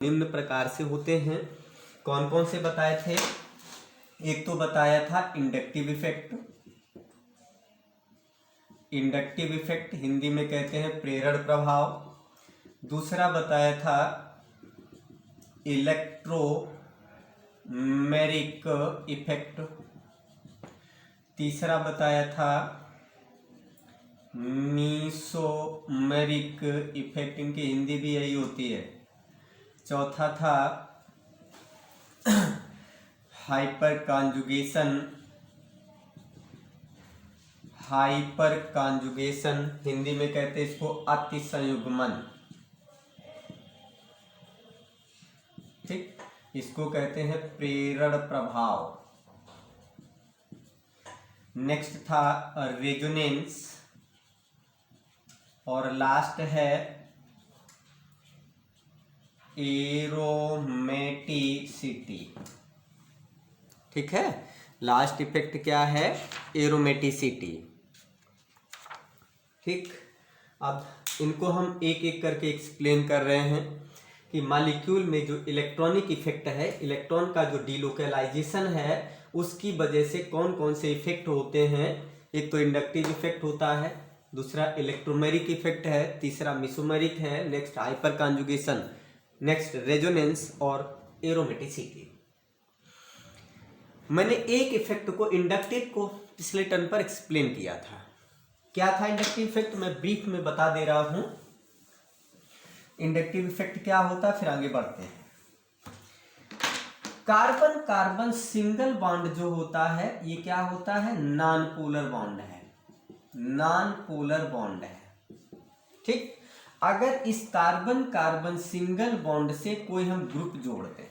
निम्न प्रकार से होते हैं। कौन कौन से बताए थे? एक तो बताया था inductive effect. Inductive effect Hindi में कहते हैं प्रेरण प्रभाव। दूसरा बताया था इलेक्ट्रोमेरिक इफेक्ट। तीसरा बताया था मीसोमेरिक इफेक्ट, इनकी हिंदी भी यही होती है। चौथा था hyper conjugation. Hyper conjugation Hindi में कहते हैं इसको अतिसंयुग्मन। ठीक, इसको कहते हैं प्रेरण प्रभाव। नेक्स्ट था रेजोनेंस और लास्ट है एरोमेटिसिटी। ठीक है, लास्ट इफेक्ट क्या है? एरोमेटिसिटी। ठीक, अब इनको हम एक एक करके एक्सप्लेन कर रहे हैं कि मॉलिक्यूल में जो इलेक्ट्रॉनिक इफेक्ट है, इलेक्ट्रॉन का जो डिलोकलाइजेशन है, उसकी वजह से कौन कौन से इफेक्ट होते हैं। एक तो इंडक्टिव इफेक्ट होता है, दूसरा इलेक्ट्रोमेरिक इफेक्ट है, तीसरा मिसोमेरिक है, next hyper conjugation, next resonance और एरोमेटिसिटी। मैंने एक इफेक्ट को, इंडक्टिव को, पिछले टर्न पर एक्सप्लेन किया था। क्या था इंडक्टिव इफेक्ट? मैं ब्रीफ में बता दे रहा हूं। इंडक्टिव इफेक्ट क्या होता है, फिर आगे बढ़ते हैं। कार्बन कार्बन सिंगल बॉन्ड जो होता है, ये क्या होता है? नॉन पोलर बॉन्ड है। नॉन पोलर बॉन्ड है। ठीक, अगर इस कार्बन कार्बन सिंगल बॉन्ड से कोई हम ग्रुप जोड़ दें,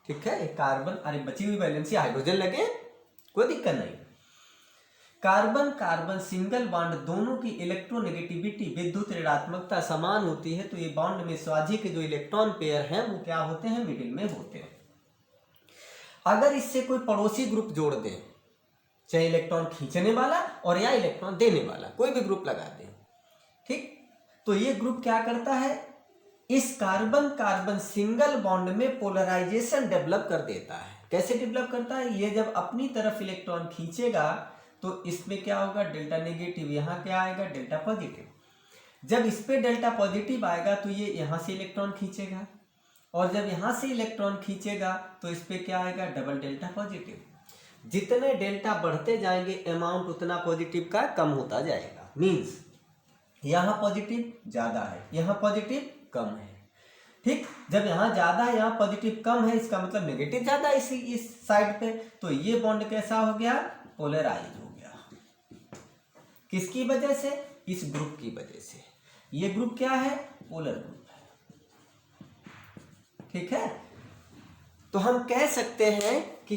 ठीक है, कार्बन, अरे बची हुई वैलेंसी हाइड्रोजन लगे, कोई दिक्कत नहीं। कार्बन कार्बन सिंगल बॉन्ड दोनों की इलेक्ट्रोनेगेटिविटी, विद्युत ऋणात्मकता समान होती है, तो ये बॉन्ड में स्वाजी के जो इलेक्ट्रॉन पेयर हैं वो क्या होते हैं? मिडिल में होते हैं। अगर इससे कोई पड़ोसी ग्रुप जोड़ दें, चाहे इलेक्ट्रॉन खींचने वाला और या इलेक्ट्रॉन देने वाला, कोई भी ग्रुप लगा दें, ठीक, तो ये ग्रुप क्या करता है? इस कार्बन कार्बन सिंगल बॉन्ड में पोलराइजेशन डेवलप कर देता है। कैसे डेवलप करता है? ये जब अपनी तरफ इलेक्ट्रॉन खींचेगा तो इसमें क्या होगा? डेल्टा नेगेटिव, यहाँ क्या आएगा? Delta positive. जब इस पे डेल्टा पॉजिटिव आएगा तो ये यहाँ से इलेक्ट्रॉन खींचेगा, और जब यहाँ से इलेक्ट्रॉन खींचेगा तो इस पे क्या आएगा? Double delta positive. जितने डेल्टा बढ़ते जाएंगे अमाउंट उतना पॉजिटिव का कम होता जाएगा। मीन्स यहाँ पॉजिटिव ज्यादा है, यहाँ पॉजिटिव कम है। ठीक, जब यहाँ ज्यादा है, यहाँ पॉजिटिव कम है, इसका मतलब नेगेटिव ज्यादा है इस साइड पे, तो ये बॉन्ड कैसा हो गया? पोलराइज हो गया। किसकी वजह से? इस ग्रुप की वजह से। ये ग्रुप क्या है? पोलर ग्रुप है। ठीक है, तो हम कह सकते हैं कि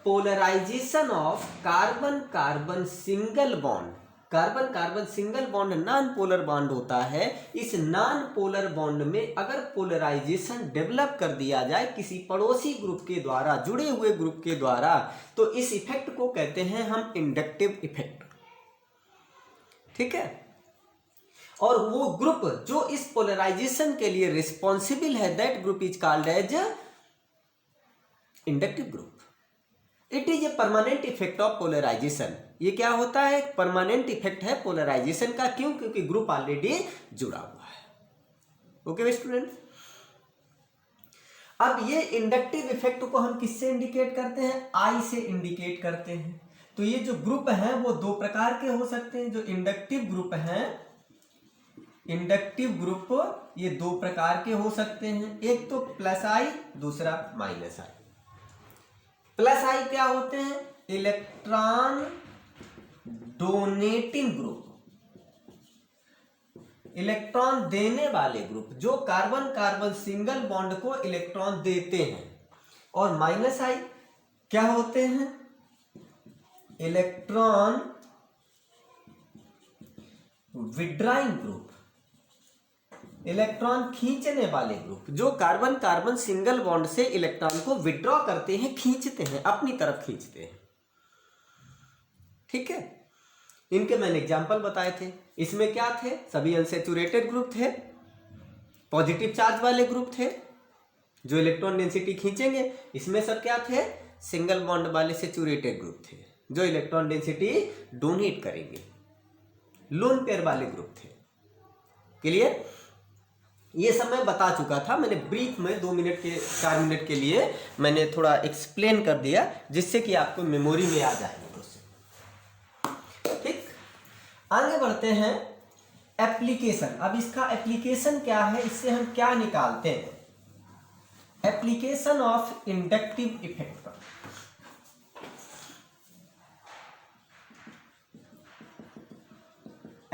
polarization of carbon carbon single bond, carbon carbon single bond non polar bond होता है। इस नॉन पोलर बॉन्ड में अगर पोलराइजेशन डेवलप कर दिया जाए किसी पड़ोसी ग्रुप के द्वारा, जुड़े हुए ग्रुप के द्वारा, तो इस इफेक्ट को कहते हैं हम इंडक्टिव इफेक्ट। ठीक है, और वो ग्रुप जो इस पोलराइजेशन के लिए रिस्पॉन्सिबल है, that group is called as inductive group. It is a permanent effect of polarization. ये क्या होता है? परमानेंट इफेक्ट है पोलराइजेशन का। क्यों? क्योंकि ग्रुप ऑलरेडी जुड़ा हुआ है। ओके स्टूडेंट, अब ये इंडक्टिव इफेक्ट को हम किससे इंडिकेट करते हैं? आई से इंडिकेट करते हैं। तो ये जो ग्रुप हैं वो दो प्रकार के हो सकते हैं। जो इंडक्टिव ग्रुप हैं, इंडक्टिव ग्रुप ये दो प्रकार के हो सकते हैं। एक तो प्लस आई, दूसरा माइनस आई। प्लस आई क्या होते हैं? इलेक्ट्रॉन डोनेटिंग ग्रुप, इलेक्ट्रॉन देने वाले ग्रुप, जो कार्बन कार्बन सिंगल बॉन्ड को इलेक्ट्रॉन देते हैं। और माइनस आई क्या होते हैं? इलेक्ट्रॉन विड्रॉइंग ग्रुप, इलेक्ट्रॉन खींचने वाले ग्रुप, जो कार्बन कार्बन सिंगल बॉन्ड से इलेक्ट्रॉन को विड्रॉ करते हैं, खींचते हैं, अपनी तरफ खींचते हैं। ठीक है, इनके मैंने एग्जांपल बताए थे। इसमें क्या थे? सभी अनसैचुरेटेड ग्रुप थे। पॉजिटिव चार्ज वाले ग्रुप थे जो इलेक्ट्रॉन डेंसिटी खींचेंगे, इसमें सब क्या थे, सिंगल बॉन्ड वाले सैचुरेटेड ग्रुप थे जो इलेक्ट्रॉन डेंसिटी डोनेट करेंगे, लोन पेयर वाले ग्रुप थे। क्लियर? ये सब मैं बता चुका था, मैंने ब्रीफ में 2 मिनट के 4 मिनट के लिए मैंने थोड़ा एक्सप्लेन कर दिया जिससे कि आपको मेमोरी में आ जाएगा। ठीक, आगे बढ़ते हैं एप्लीकेशन। अब इसका एप्लीकेशन क्या है, इससे हम क्या निकालते हैं, एप्लीकेशन ऑफ इंडक्टिव इफेक्ट का।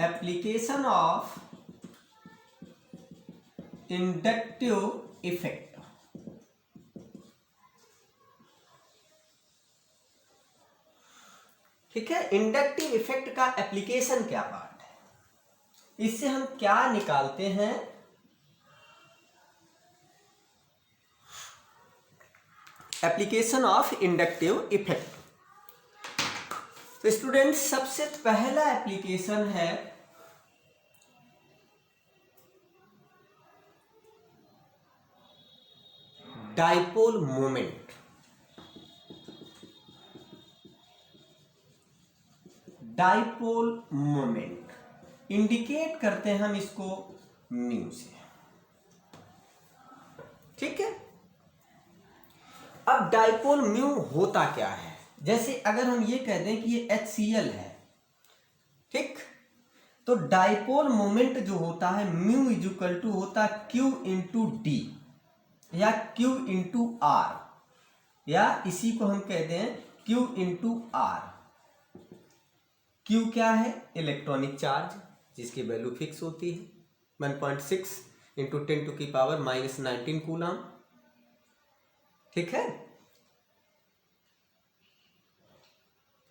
Application of inductive effect. ठीक है, इंडक्टिव इफेक्ट का एप्लीकेशन क्या पार्ट है, इससे हम क्या निकालते हैं, एप्लीकेशन ऑफ इंडक्टिव इफेक्ट। तो स्टूडेंट्स सबसे पहला एप्लीकेशन है dipole moment. Dipole moment indicate करते हैं हम इसको म्यू से। ठीक है, अब डाइपोल म्यू होता क्या है, जैसे अगर हम ये कह दें कि ये HCl है, ठीक, तो डाइपोल मोमेंट जो होता है म्यू इज इक्वल टू होता है Q इंटू डी या Q इंटू आर, या इसी को हम कहते हैं Q इंटू आर। Q क्या है, इलेक्ट्रॉनिक चार्ज जिसकी वैल्यू फिक्स होती है 1.6 इंटू 10⁻⁻⁹ कूलम। ठीक है,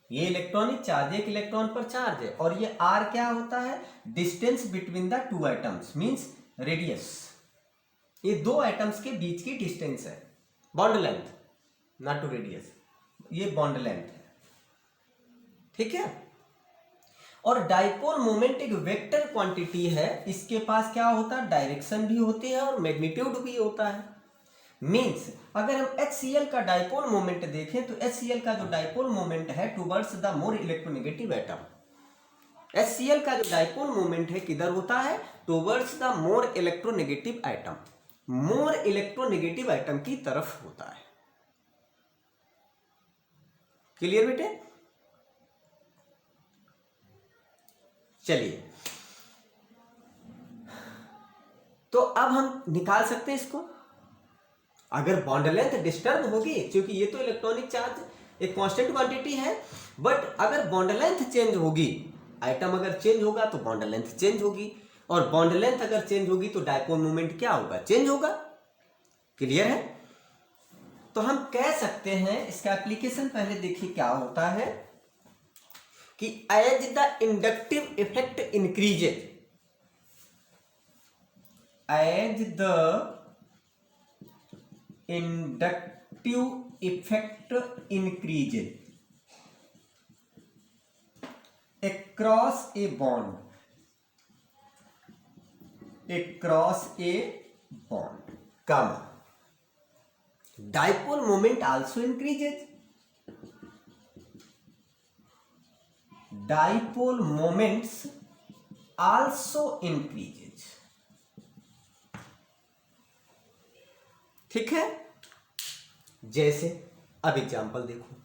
ये इलेक्ट्रॉनिक चार्ज, एक इलेक्ट्रॉन पर चार्ज है, और ये R क्या होता है, distance between the two atoms means radius, ये दो एटम्स के बीच की डिस्टेंस है, bond length, not two radius, ये बॉन्ड लेंथ है। ठीक है, और डाइपोल मोमेंट एक वेक्टर क्वांटिटी है, इसके पास क्या होता है, डायरेक्शन भी होती है और मैग्नीट्यूड भी होता है। मींस अगर हम HCl का डाइपोल मोमेंट देखें तो HCl का जो डाइपोल मोमेंट है towards the more electronegative atom, HCl का जो डाइपोल मोमेंट है किधर होता है, towards the more electronegative atom, more electronegative atom की तरफ होता है। क्लियर बेटे? चलिए, तो अब हम निकाल सकते हैं इसको। अगर बॉन्ड लेंथ डिस्टर्ब होगी, क्योंकि ये तो इलेक्ट्रॉनिक चार्ज एक कांस्टेंट क्वांटिटी है, बट अगर बॉन्ड लेंथ चेंज होगी, आइटम अगर चेंज होगा तो बॉन्ड लेंथ चेंज होगी, और बॉन्ड लेंथ अगर चेंज होगी तो डाइपोल मोमेंट क्या होगा, चेंज होगा। क्लियर है? तो हम कह सकते हैं, इसका एप्लीकेशन पहले देखिए क्या होता है कि as the inductive effect increases, as the inductive effect increases across a bond, across a bond, comma, dipole moment also increases, dipole moments also increases। ठीक है, जैसे अब एग्जांपल देखो,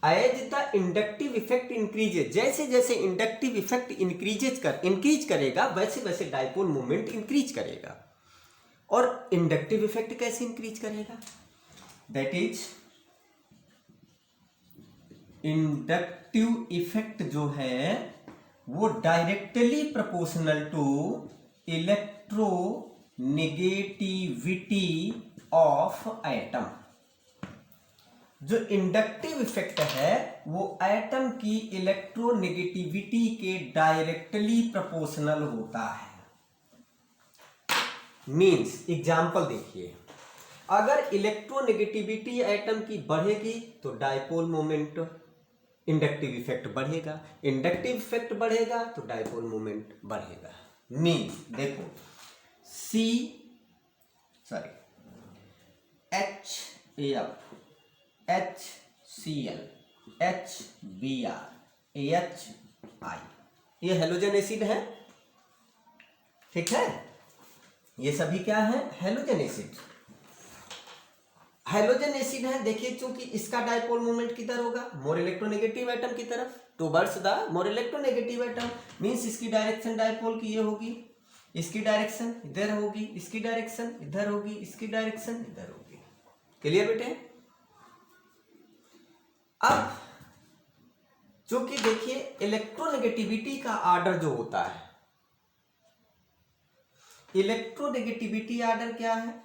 as the inductive effect increases, जैसे जैसे inductive effect increase करेगा वैसे वैसे डाइपोल मोमेंट इंक्रीज करेगा। और इंडक्टिव इफेक्ट कैसे इंक्रीज करेगा, दैट इज इंडक्टिव इफेक्ट जो है वो directly proportional to electronegativity of atom. जो इंडक्टिव इफेक्ट है वो एटम की इलेक्ट्रोनेगेटिविटी के डायरेक्टली प्रोपोर्शनल होता है। मींस एग्जांपल देखिए, अगर इलेक्ट्रोनेगेटिविटी एटम की बढ़ेगी तो डाइपोल मोमेंट, इंडक्टिव इफेक्ट बढ़ेगा, इंडक्टिव इफेक्ट बढ़ेगा तो डाइपोल मोमेंट बढ़ेगा। मीन्स देखो HCl HBr HI, ये हेलोजन एसिड है, ठीक है। ये सभी क्या है? Halogen acid. हेलोजन एसिड है, देखिए चूंकि इसका डायपोल मोमेंट किधर होगा? मोर इलेक्ट्रोनेगेटिव एटम की तरफ, towards the more electronegative atom. Means इसकी डायरेक्शन डायपोल की ये होगी, इसकी डायरेक्शन इधर होगी, इसकी डायरेक्शन इधर होगी, इसकी डायरेक्शन इधर होगी। क्लियर बेटे? अब चूंकि देखिए इलेक्ट्रोनेगेटिविटी का आर्डर जो होता है, इलेक्ट्रोनेगेटिविटी आर्डर क्या है?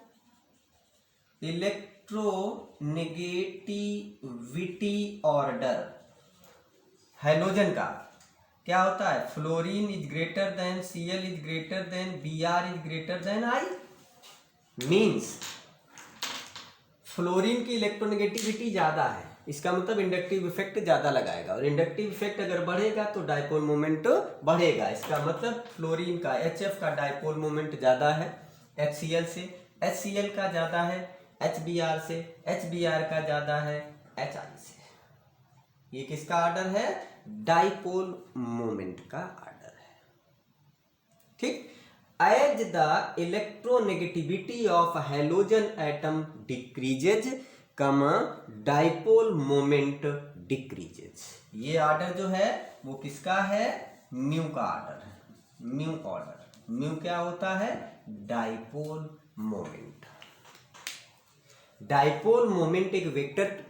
इलेक्ट्रोनेगेटिविटी ऑर्डर हेलोजन का क्या होता है? Fluorine is greater than Cl is greater than Br is greater than I। Means fluorine की इलेक्ट्रोनेगेटिविटी ज्यादा है, इसका मतलब इंडक्टिव इफेक्ट ज्यादा लगाएगा, और इंडक्टिव इफेक्ट अगर बढ़ेगा तो डायपोल मोमेंट बढ़ेगा। इसका मतलब फ्लोरीन का HF का डायपोल मोमेंट ज्यादा है HCl से, HCl का ज्यादा है HBr से, HBr का ज्यादा है HI से। ये किसका आर्डर है? डायपोल मोमेंट का आर्डर है, ठीक। As the electronegativity of halogen atom decreases, dipole moment decreases. ये आर्डर जो है वो किसका है? म्यू का आर्डर है, म्यू ऑर्डर। म्यू क्या होता है? Dipole moment. डायपोल मोमेंट एक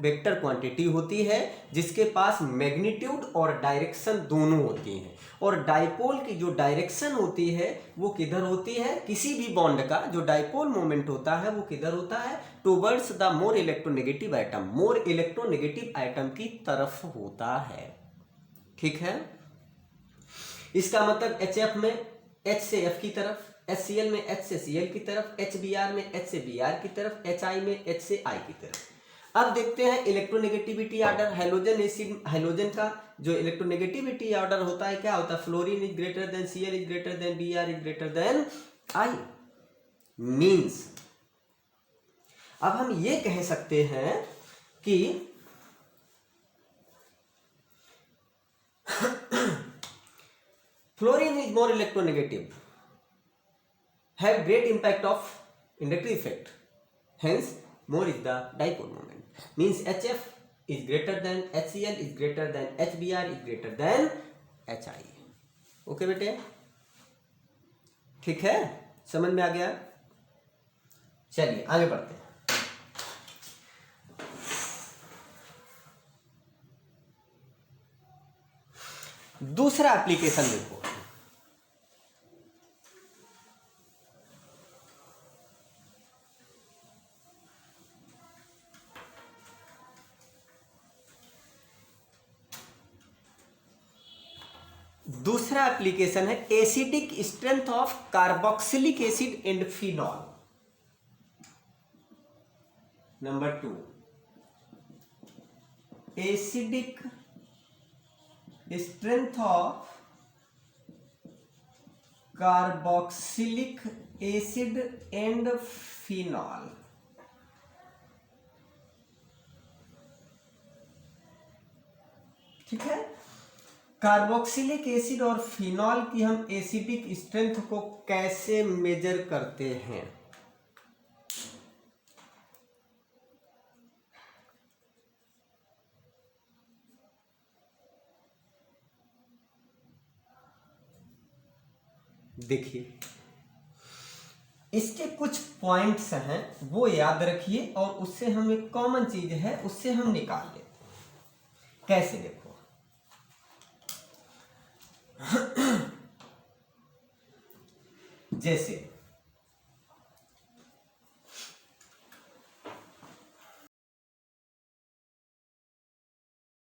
वेक्टर क्वांटिटी होती है जिसके पास मैग्नीट्यूड और डायरेक्शन दोनों होती हैं, और डायपोल की जो डायरेक्शन होती है वो किधर होती है? किसी भी बॉन्ड का जो डायपोल मोमेंट होता है वो किधर होता है? Towards the more electronegative atom, more electronegative atom की तरफ होता है, ठीक है। इसका मतलब HF में H से F की तरफ, HCl में H से Cl की तरफ, HBr में H से Br की तरफ, HI में H से I की तरफ। अब देखते हैं electronegativity order halogen acid, halogen का जो इलेक्ट्रोनेगेटिविटी ऑर्डर होता है क्या होता है? Fluorine is greater than Cl is greater than Br is greater than I। Means अब हम ये कह सकते हैं कि fluorine is more electronegative, have great impact of inductive effect, hence more is the dipole moment। Means HF is greater than HCl is greater than HBr is greater than HI। Okay बेटे, ठीक है, समझ में आ गया? चलिए आगे बढ़ते हैं। दूसरा एप्लीकेशन देखो, दूसरा एप्लीकेशन है acidic strength of carboxylic acid and phenol. Number 2, acidic strength of carboxylic acid and phenol. ठीक है, कार्बोक्सिलिक एसिड और फिनॉल की हम एसिडिक स्ट्रेंथ को कैसे मेजर करते हैं? देखिए, इसके कुछ पॉइंट्स हैं वो याद रखिए, और उससे हम एक कॉमन चीज है उससे हम निकाल लेते हैं। कैसे? देखो, जैसे